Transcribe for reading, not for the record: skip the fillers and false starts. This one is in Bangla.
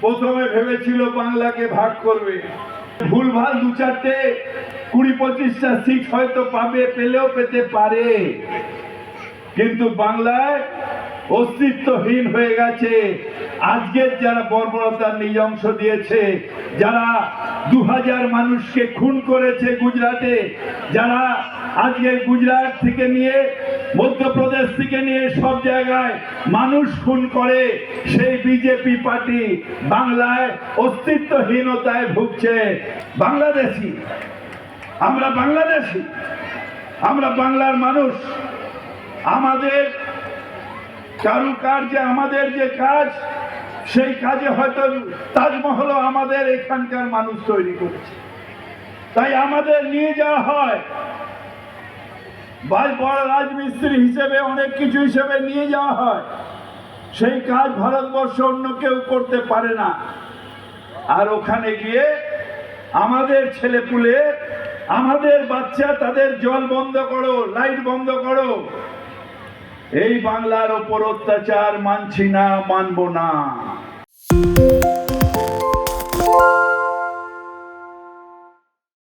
প্রথমে ভেবেছিল বাংলাকে ভাগ করবে, ভুলভাল দু চারটে 20-25টা সিট হয়তো পাবে, পেলেও পেতে পারে, কিন্তু বাংলায় অস্তিত্বহীন হয়ে গেছে। আজকের যারা বর্বরতার নির্যাতন দিয়েছে, যারা 2000 মানুষকে খুন করেছে গুজরাটে, যারা আজকে গুজরাট থেকে নিয়ে মধ্যপ্রদেশ থেকে নিয়ে সব জায়গায় মানুষ খুন করে, সেই বিজেপি পার্টি বাংলায় অস্তিত্বহীনতায় ভুগছে। বাংলাদেশি, আমরা বাংলাদেশি, আমরা বাংলার মানুষ। আমাদের কারুকার্যে আমাদের যে কাজ, সেই কাজে হয়তো তাজমহলও আমাদের এখানকার মানুষ তৈরি করেছে, তাই আমাদের নিয়ে যাওয়া হয় বড় রাজমিস্ত্রি হিসেবে, অনেক কিছু হিসেবে নিয়ে যাওয়া হয়। সেই কাজ ভারতবর্ষে অন্য কেউ করতে পারে না। আর ওখানে গিয়ে আমাদের ছেলেপুলে, আমাদের বাচ্চা, তাদের জল বন্ধ করো, লাইট বন্ধ করো। এই বাংলার ওপর অত্যাচার মানছি না, মানব না।